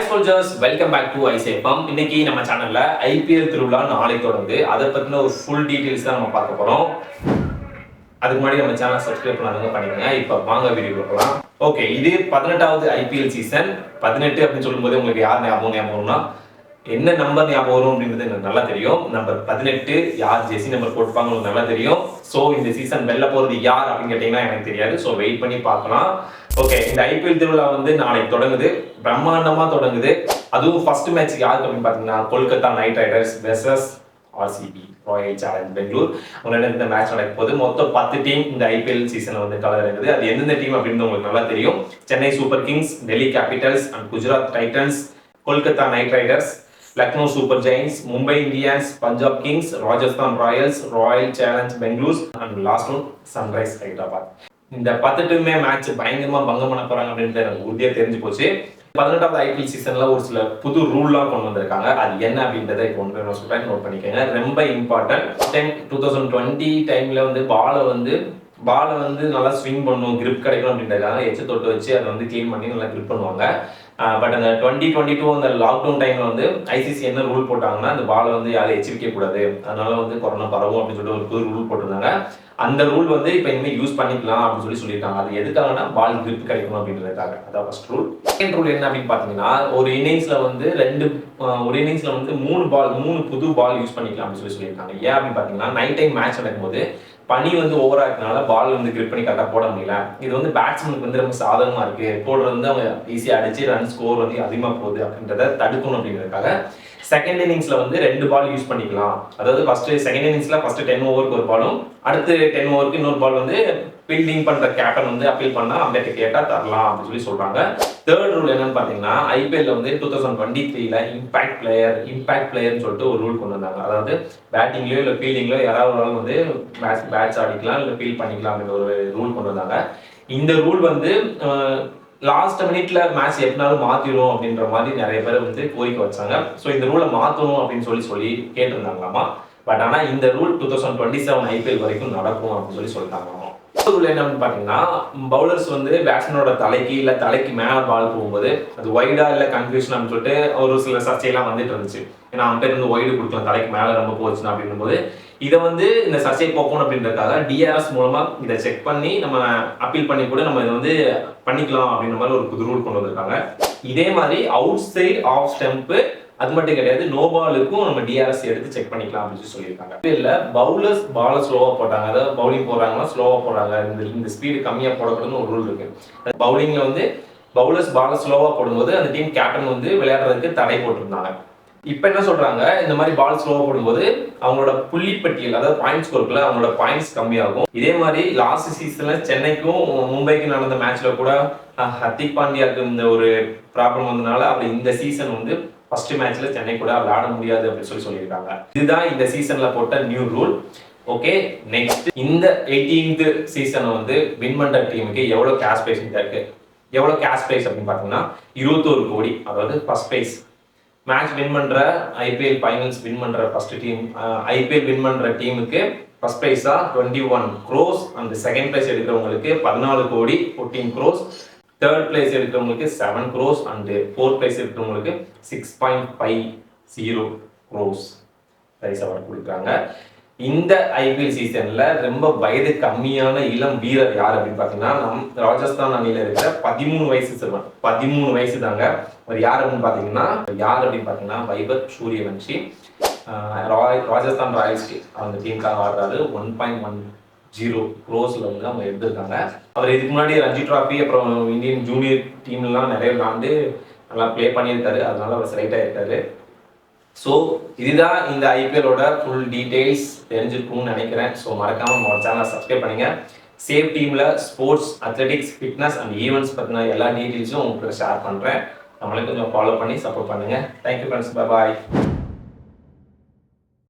Hi soldiers, welcome back to ஐசேஃபம். இன்னைக்கு நம்ம சேனல்ல ஐபிஎல் திருவிழா நாளைக்கு தொடங்குது. அதை பத்தின ஒரு ஃபுல் டீடைல்ஸ் தான் நம்ம பார்க்க போறோம். அதுக்கு முன்னாடி நம்ம சேனலை சப்ஸ்கிரைப் பண்ணாதவங்க பண்ணிக்கங்க. இப்போ வாங்க வீடியோ போகலாம். ஓகே, இது 18வது ஐபிஎல் சீசன். 18 அப்படின்னு சொல்லும்போது உங்களுக்கு யார் ஞாபகம்னா என்ன நம்பர் ஞாபகம் வரும் அப்படின்றது எனக்கு நல்லா தெரியும். நம்பர் 18 யார் ஜெர்சி நம்பர் போட்டுப்பாங்க உங்களுக்கு நல்லா தெரியும். ஸோ இந்த சீசன் வெளில போறது யார் அப்படின்னு கேட்டீங்கன்னா எனக்கு தெரியாது. ஸோ வெயிட் பண்ணி பார்க்கலாம். ஓகே, இந்த ஐபிஎல் திருவிழா வந்து நாளைக்கு தொடங்குது, பிரம்மாண்டமா தொடங்குது. அதுவும் ஃபர்ஸ்ட் மேட்ச் யாருக்கு அப்படின்னு பார்த்தீங்கன்னா Kolkata Knight Riders versus RCB Royal Challenge Bangalore. அவங்க இந்த மேட்ச் நடக்க போது மொத்தம் 10 டீம் இந்த ஐபிஎல் சீசன்ல வந்து கலர் இருக்குது. அது எந்தெந்த டீம் அப்படின்னு உங்களுக்கு நல்லா தெரியும். Chennai Super Kings, Delhi Capitals and Gujarat Titans, Kolkata Knight Riders, Lucknow Super Giants, Mumbai Indians, Punjab Kings, Rajasthan Royals, Royal Challenge Bangalore and last one Sunrise Hyderabad. இந்த 10 டீமே மேட்ச் பயங்கரமா பங்கம் பண்ண போறாங்க அப்படின்ட்டு எனக்கு உறுதியா தெரிஞ்சு போச்சு. 18வது ஐபிஎல் சீசன்ல ஒரு சில புது ரூல்லாம் கொண்டு வந்திருக்காங்க. அது என்ன அப்படின்றத இப்போ ஒன்று சொல்றேன், நோட் பண்ணிக்கோங்க. ரொம்ப இம்பார்ட்டன்ட். 2020 டைம்ல வந்து பாலை வந்து நல்லா ஸ்விங் பண்ணும், கிரிப் கிடைக்கும் அப்படின்றதுக்காக எச்ச தொட்டு வச்சு அதை வந்து கிளீன் பண்ணி நல்லா கிரிப் பண்ணுவாங்க. பட் அந்த 2022 அந்த லாக்டவுன் டைம்ல வந்து ஐசிசி என்ன ரூல் போட்டாங்கன்னா அந்த பாலை வந்து யாரும் எச்சரிக்க கூடாது, அதனால வந்து கொரோனா பரவும் அப்படின்னு சொல்லிட்டு ஒரு புது ரூல் போட்டிருந்தாங்க. அந்த ரூல் வந்து இப்போ இனிமேல் யூஸ் பண்ணிக்கலாம் அப்படின்னு சொல்லியிருக்காங்க. அது எதுக்காகனா பால் கிரிப் கிடைக்கணும் அப்படின்றதுக்காக. அதான் ஃபர்ஸ்ட் ரூல். செகண்ட் ரூல் என்ன அப்படின்னு பார்த்தீங்கன்னா ஒரு இன்னிங்ஸ்ல வந்து மூணு புது பால் யூஸ் பண்ணிக்கலாம் அப்படின்னு சொல்லியிருக்காங்க. ஏன் அப்படின்னு பார்த்தீங்கன்னா நைட் டைம் மேட்ச் நடக்கும்போது பனி வந்து ஓவரா இருக்கனால பால் வந்து கிரிப் பண்ணி கரெக்டாக போட முடியல. இது வந்து பேட்ஸ்மேனுக்கு வந்து ரொம்ப சாதகமா இருக்கு. போடுறது வந்து அவங்க ஈஸியாக அடிச்சு ரன் ஸ்கோர் வந்து அதிகமாக போகுது அப்படின்றத தடுக்கணும் அப்படின்றதுக்காக செகண்ட் இன்னிங்ஸ்ல வந்து 2 பால் யூஸ் பண்ணிக்கலாம். அதாவது செகண்ட் இன்னிங்ஸ்ல ஃபர்ஸ்ட் 10 ஓவருக்கு ஒரு பாலும், அடுத்து 10 ஓவருக்கு இன்னொரு பால் வந்து ஃபீல்டிங் பண்ற கேப்டன் வந்து அப்பீல் பண்ணா அம்பேர் கேட்டா தரலாம் அப்படின்னு சொல்றாங்க. தேர்ட் ரூல் என்னன்னு பாத்தீங்கன்னா ஐபிஎல்ல வந்து 2023ல இம்பாக்ட் பிளேயர்னு சொல்லிட்டு ஒரு ரூல் கொண்டு வந்தாங்க. அதாவது பேட்டிங்லயோ இல்ல ஃபீல்டிங்லயோ யாராவது ஒரு ஆள் வந்து பேட்ஸ் ஆடிக்கலாம் இல்ல ஃபீல்ட் பண்ணிக்கலாம் அப்படின்ற ஒரு ரூல் கொண்டு வந்தாங்க. இந்த ரூல் வந்து லாஸ்ட் மினிட்ல மேட்ச் எப்படினாலும் மாத்திரும் அப்படின்ற மாதிரி நிறைய பேர் வந்து கோரிக்கை வச்சாங்க. ஸோ இந்த ரூலை மாற்றணும் அப்படின்னு சொல்லி கேட்டிருந்தாங்களாமா. பட் ஆனால் இந்த ரூல் 2027 ஐபிஎல் வரைக்கும் நடக்கும் அப்படின்னு சொல்லிட்டாங்களாமா. ரூல் என்ன பார்த்தீங்கன்னா பவுலர்ஸ் வந்து பேட்ஸ்மேனோட தலைக்கு இல்லை தலைக்கு மேலே பால் போகும்போது அது ஒய்டா இல்லை கன்ஃபியூஷன் அப்படின்னு சொல்லிட்டு ஒரு சில சர்ச்சையெல்லாம் வந்துட்டு இருந்துச்சு. ஏன்னா அம்பேர் வந்து ஒய்டு கொடுக்கலாம் தலைக்கு மேலே ரொம்ப போச்சுன்னா அப்படின்னும் போது இதை வந்து இந்த சர்ச்சை போக்கணும் அப்படின்றதுக்காக டிஆர்எஸ் மூலமா இதை செக் பண்ணி நம்ம அப்பீல் பண்ணி கூட நம்ம இதை வந்து பண்ணிக்கலாம் அப்படின்ற மாதிரி ஒரு புது ரூல் கொண்டு வந்திருக்காங்க. இதே மாதிரி அவுட் சைட் ஆஃப் ஸ்டெம்ப் அது மட்டும் கிடையாது, நோ பாலுக்கும் நம்ம டிஆர்எஸ் எடுத்து செக் பண்ணிக்கலாம் அப்படின்னு சொல்லியிருக்காங்க. இல்ல பவுலர்ஸ் பாலை ஸ்லோவா போட்டாங்க, அதாவது பவுலிங் போடுறாங்கன்னா ஸ்லோவா போடுறாங்க, இந்த ஸ்பீடு கம்மியா போடக்கூடாதுன்னு ஒரு ரூல் இருக்கு. பவுலிங்ல வந்து பவுலர்ஸ் பாலை ஸ்லோவா போடும்போது அந்த டீம் கேப்டன் வந்து விளையாடுறதுக்கு தடை போட்டிருந்தாங்க. இப்ப என்ன சொல்றாங்க, இந்த மாதிரி பால் ஸ்லோவா போடும்போது அவங்களோட புள்ளி பட்டியல் அதாவது பாயிண்ட்ஸ் ஸ்கோர்ல அவங்களோட பாயிண்ட்ஸ் கம்மியாகும். இதே மாதிரி லாஸ்ட் சீசன்ல சென்னைக்கும் மும்பைக்கும் நடந்த மேட்ச்ல கூட ஹர்திக் பாண்டியாவுக்கு இந்த ஒரு ப்ராப்ளம் வந்ததுனால அவர் இந்த சீசன் வந்து ஃபர்ஸ்ட் மேட்ச்ல சென்னை கூட விளையாட முடியாது அப்படின்னு சொல்லியிருக்காங்க. இதுதான் இந்த சீசன்ல போட்ட நியூ ரூல். ஓகே, நெக்ஸ்ட் இந்த 18th சீசனை வந்து வின் பண்ற டீமுக்கு எவ்வளவு கேஷ் பிரைஸ் இருக்கு. எவ்வளவு கேஷ் பிரைஸ் அப்படின்னு பாத்தீங்கன்னா 21 கோடி. அதாவது ஃபர்ஸ்ட் பிரைஸ் மேட்ச் வின் பண்ற ஐபிஎல் ஃபைனல்ஸ் வின் பண்ற ஃபர்ஸ்ட் டீம் ஐபிஎல் வின் பண்ற டீமுக்கு ஃபர்ஸ்ட் பிரைஸா 21 crores அண்ட் செகண்ட் பிரைஸ் எடுக்கிறவங்களுக்கு 14 கோடி 14 crores, தேர்ட் பிளேஸ் எடுக்கிறவங்களுக்கு 7 crores அண்ட் ஃபோர்த் பிளேஸ் எடுக்கிறவங்களுக்கு 6.50 crores பிரைஸ் அவார்ட் கொடுக்குறாங்க. இந்த ஐபிஎல் சீசன்ல ரொம்ப வயது கம்மியான இளம் வீரர் யார் அப்படின்னு பாத்தீங்கன்னா ராஜஸ்தான் அணியில இருக்கிற 13 வயசு சிறுவன். 13 வயசு தாங்க. அவர் யார் அப்படின்னு பாத்தீங்கன்னா வைபவ் சூரியவன்ஷி. ராஜஸ்தான் ராயல்ஸ் அந்த டீமுக்காக ஆடுறாரு. 1.10 crores வந்து அவங்க எடுத்திருக்காங்க. அவர் இதுக்கு முன்னாடி ரஞ்சி டிராஃபி அப்புறம் இந்தியன் ஜூனியர் டீம்லாம் நிறைய விளாண்டு நல்லா பிளே பண்ணியிருக்காரு. அதனால அவர் செலக்ட் ஆயிருக்காரு. ஸோ இதுதான் இந்த ஐபிஎலோட ஃபுல் டீடைல்ஸ் தெரிஞ்சிருக்கும்னு நினைக்கிறேன். ஸோ மறக்காம நம்ம சேனலை சப்ஸ்கிரைப் பண்ணுங்க. சேஃப் டீம்ல sports, athletics, fitness and events பற்றின எல்லா டீடைல்ஸும் உங்களுக்கு ஷேர் பண்ணுறேன். நம்மளே கொஞ்சம் ஃபாலோ பண்ணி சப்போர்ட் பண்ணுங்க. Thank you friends, bye bye.